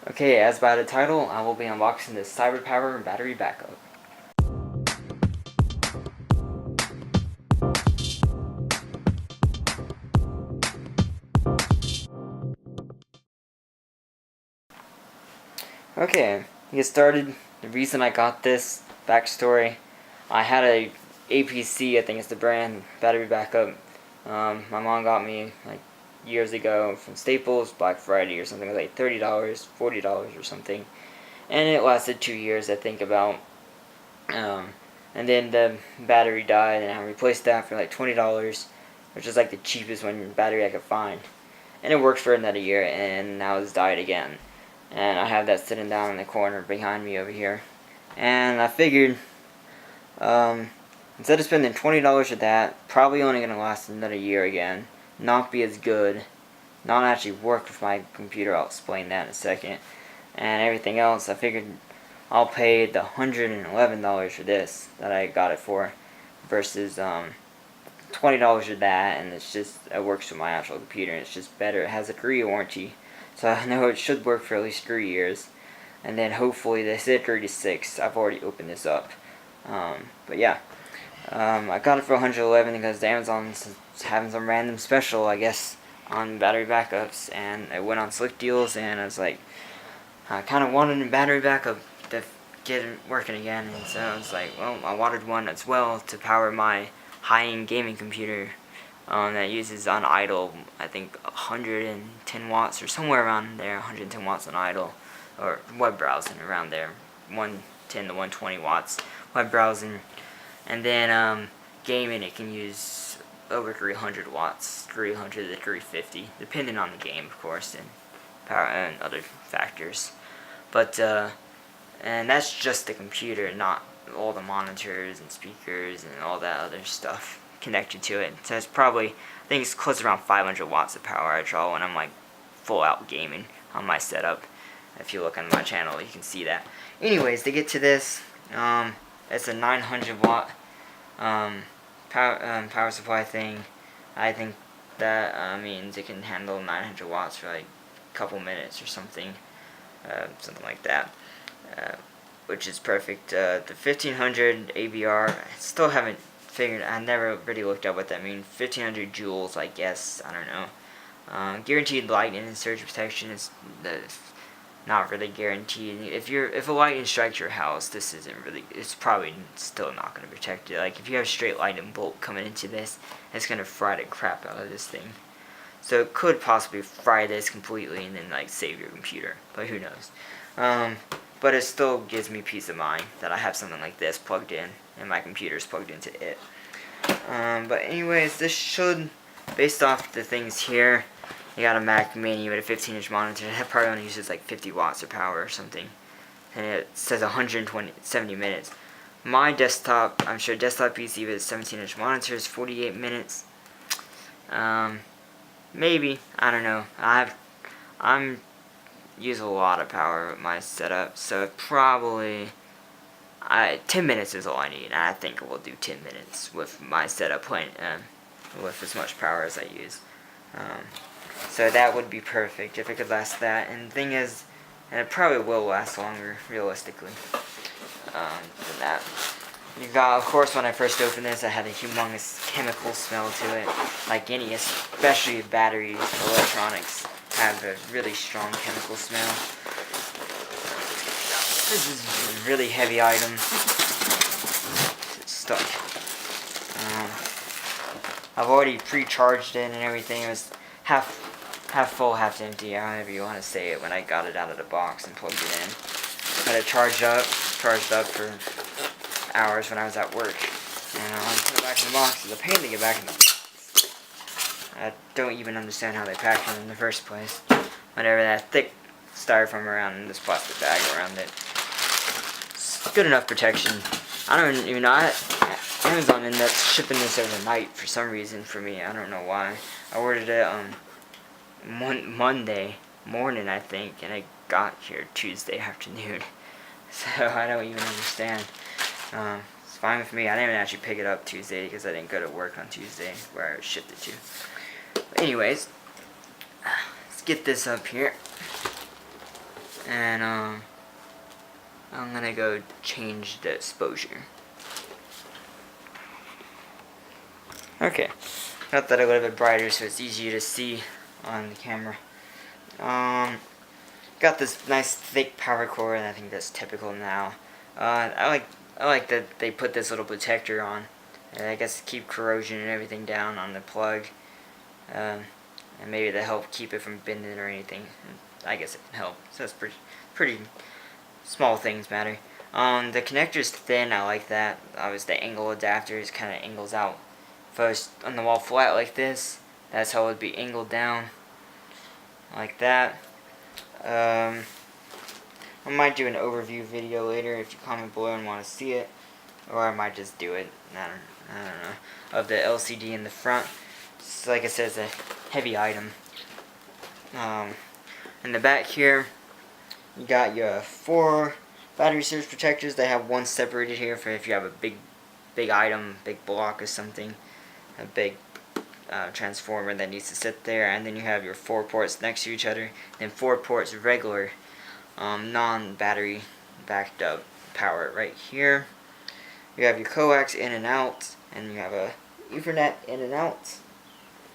Okay, as by the title, I will be unboxing this CyberPower battery backup. Okay, to get started, the reason I got this backstory, I had a APC, I think it's the brand, battery backup. My mom got me like years ago from Staples, Black Friday or something, like $30, $40 or something. And it lasted 2 years, I think, about. And then the battery died, and I replaced that for like $20, which is like the cheapest one battery I could find. And it worked for another year, and now it's died again. And I have that sitting down in the corner behind me over here. And I figured, instead of spending $20 for that, probably only going to last another year again, not be as good, not actually work with my computer, I'll explain that in a second, and everything else, I figured I'll pay the $111 for this that I got it for versus $20 for that, and it works with my actual computer, and it's just better. It has a 3-year warranty, so I know it should work for at least 3 years, and then hopefully they said 36. I've already opened this up, but yeah, I got it for $111 because Amazon's having some random special, I guess, on battery backups, and I went on Slick Deals, and I was like, I kind of wanted a battery backup to get it working again, and so I was like, well, I wanted one as well to power my high-end gaming computer that uses on idle, I think 110 watts or somewhere around there, 110 watts on idle, or web browsing around there, 110 to 120 watts web browsing, and then gaming it can use over 300 watts, 300 to 350, depending on the game, of course, and power and other factors. But and that's just the computer, not all the monitors and speakers and all that other stuff connected to it. So it's probably, I think it's close to around 500 watts of power I draw when I'm like full out gaming on my setup. If you look on my channel, you can see that. Anyways, to get to this, it's a 900 watt power supply thing. I think that means it can handle 900 watts for like a couple minutes or something, something like that, which is perfect. The 1500 ABR, I still haven't figured, I never really looked up what that means. 1500 joules, I guess, I don't know. Guaranteed lightning and surge protection is not really guaranteed. If a lightning strikes your house, this isn't really, it's probably still not going to protect it. Like if you have a straight lightning bolt coming into this, it's going to fry the crap out of this thing. So it could possibly fry this completely and then like save your computer, but who knows. But it still gives me peace of mind that I have something like this plugged in and my computer's plugged into it. But anyways, this should, based off the things here, you got a Mac Mini with a 15-inch monitor. That probably only uses like 50 watts of power or something. And it says 70 minutes. My desktop, I'm sure desktop PC with a 17-inch monitor is 48 minutes. Maybe, I don't know. I'm use a lot of power with my setup, so probably 10 minutes is all I need. And I think it will do 10 minutes with my setup playing with as much power as I use. So that would be perfect if it could last that. And the thing is, and it probably will last longer, realistically, than that. You got, of course, when I first opened this, I had a humongous chemical smell to it. Like any, especially batteries, electronics, have a really strong chemical smell. This is a really heavy item. It's stuck. I've already pre-charged it and everything. It was half full, half empty, however you want to say it, when I got it out of the box and plugged it in. Got it charged up for hours when I was at work. And I put it back in the box. It's a pain to get back in the box. I don't even understand how they packed it in the first place. Whatever, that thick styrofoam around this plastic bag around it. It's good enough protection. I don't even know. Amazon ended up shipping this overnight for some reason for me. I don't know why. I ordered it Monday morning, I think, and it got here Tuesday afternoon. So I don't even understand. It's fine with me. I didn't even actually pick it up Tuesday because I didn't go to work on Tuesday where I shipped it to. But anyways, let's get this up here. and I'm gonna go change the exposure. Okay, got that a little bit brighter so it's easier to see on the camera. Got this nice thick power cord, and I think that's typical now. I like that they put this little protector on. I guess to keep corrosion and everything down on the plug, and maybe to help keep it from bending or anything. I guess it can help. So that's pretty small things matter. The connector's thin. I like that. Obviously, the angle adapter is kind of angles out. If I was on the wall flat like this, that's how it would be angled down, like that. I might do an overview video later if you comment below and want to see it, or I might just do it. I don't know. Of the LCD in the front. So like I said, it's a heavy item. In the back here, you got your 4 battery surge protectors. They have one separated here for if you have a big item, big block or something, a big transformer that needs to sit there, and then you have your 4 ports next to each other, then 4 ports regular, non-battery backed up power right here. You have your coax in and out, and you have a Ethernet in and out.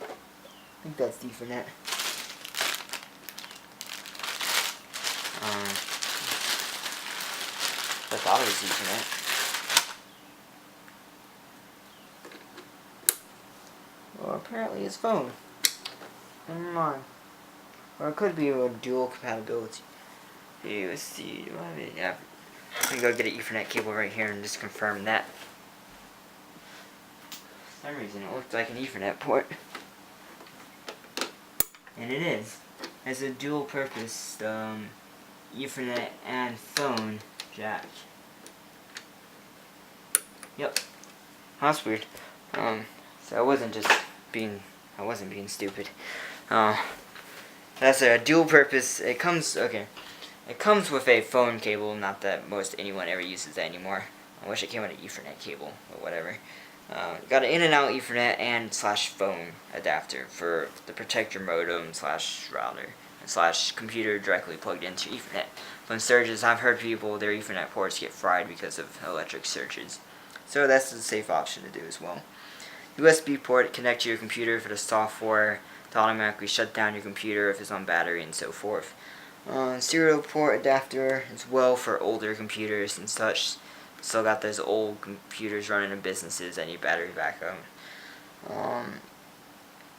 I think that's Ethernet. I thought it was Ethernet. Well, apparently it's phone. Never mind. Or it could be a dual compatibility. Here, let's see. Yeah. I'm gonna go get an Ethernet cable right here and just confirm that. For some reason it looked like an Ethernet port. And it is. It's a dual purpose Ethernet and phone jack. Yep. That's weird. So I wasn't being stupid. That's a dual purpose. It comes with a phone cable, not that most anyone ever uses that anymore. I wish it came with an Ethernet cable, but whatever. Got an in and out Ethernet and /phone adapter for the protector modem /router and computer directly plugged into Ethernet. When surges, I've heard people, their Ethernet ports get fried because of electric surges. So that's a safe option to do as well. USB port, connect to your computer for the software to automatically shut down your computer if it's on battery and so forth. Serial port adapter as well for older computers and such. Still got those old computers running in businesses that need battery backup.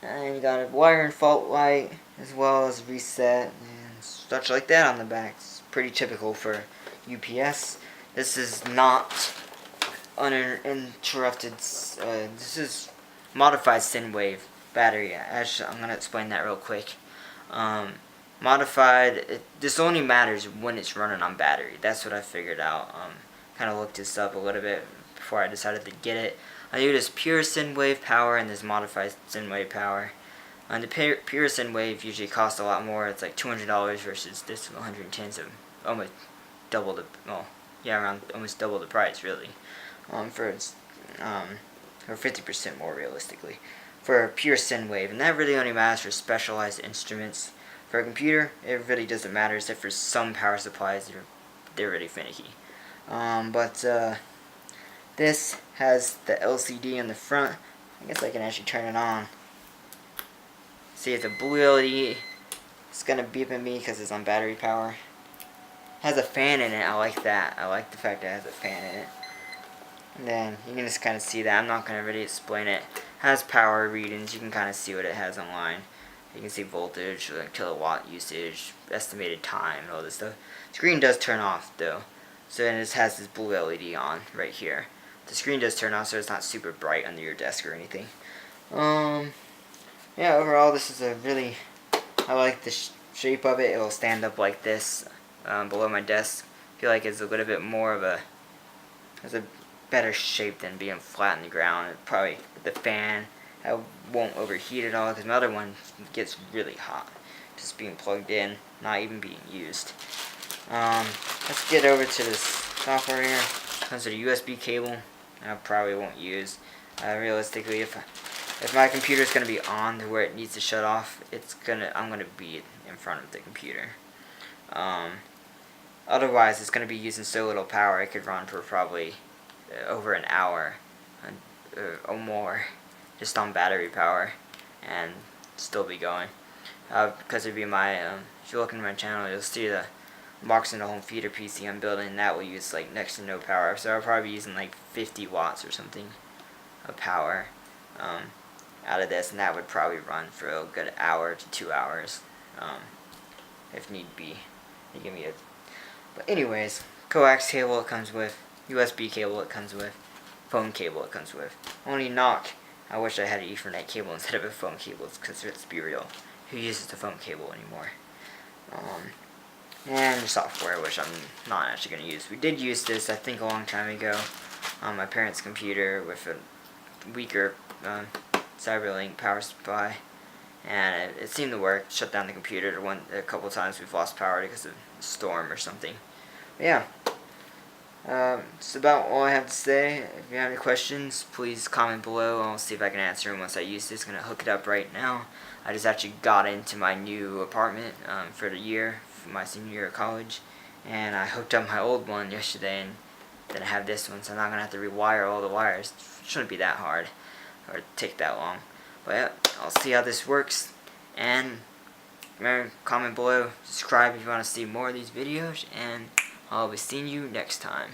And you got a wire and fault light as well as reset and such like that on the back. It's pretty typical for UPS. This is not uninterrupted. This is modified sine wave battery. Actually, I'm gonna explain that real quick. Modified. This only matters when it's running on battery. That's what I figured out. Kind of looked this up a little bit before I decided to get it. I knew this pure sine wave power and this modified sine wave power. And the pure sine wave usually costs a lot more. It's like $200 versus this $110, so almost double the around almost double the price really. For 50% more realistically for pure sine wave, and that really only matters for specialized instruments. For a computer, it really doesn't matter except for some power supplies. They're really finicky. This has the LCD in the front. I guess I can actually turn it on. See, it's a blue LED. It's gonna beep at me because it's on battery power. It has a fan in it. I like that. I like the fact that it has a fan in it. And then you can just kind of see that. I'm not gonna really explain it. It has power readings. You can kind of see what it has online. You can see voltage, like kilowatt usage, estimated time, and all this stuff. Screen does turn off though, so then it just has this blue LED on right here. The screen does turn off, so it's not super bright under your desk or anything. Yeah, overall this is a really, I like the shape of it. It will stand up like this below my desk. I feel like it's a little bit more of a better shape than being flat on the ground. It probably the fan I won't overheat at all because my other one gets really hot just being plugged in, not even being used. Let's get over to this software here. Comes with a USB cable. I probably won't use. Realistically, if my computer is gonna be on to where it needs to shut off, I'm gonna be in front of the computer. Otherwise, it's going to be using so little power, it could run for probably over an hour or more, just on battery power, and still be going. Because it'd be my, if you look into my channel, you'll see the unboxing the home theater PC I'm building, and that will use like next to no power. So I'll probably be using like 50 watts or something of power out of this, and that would probably run for a good hour to 2 hours, if need be. They give me a. But anyways, coax cable it comes with, USB cable it comes with, phone cable it comes with. Only knock, I wish I had an Ethernet cable instead of a phone cable, because let's be real, who uses the phone cable anymore? And the software, which I'm not actually going to use. We did use this, I think, a long time ago on my parents' computer with a weaker CyberLink power supply, and it seemed to work. Shut down the computer a couple times. We've lost power because of a storm or something. But yeah, it's about all I have to say. If you have any questions, please comment below. I'll see if I can answer them once I use this. I'm going to hook it up right now. I just actually got into my new apartment for the year, for my senior year of college, and I hooked up my old one yesterday, and then I have this one, so I'm not going to have to rewire all the wires. It shouldn't be that hard or take that long. But yeah, I'll see how this works, and remember, comment below, subscribe if you want to see more of these videos, and I'll be seeing you next time.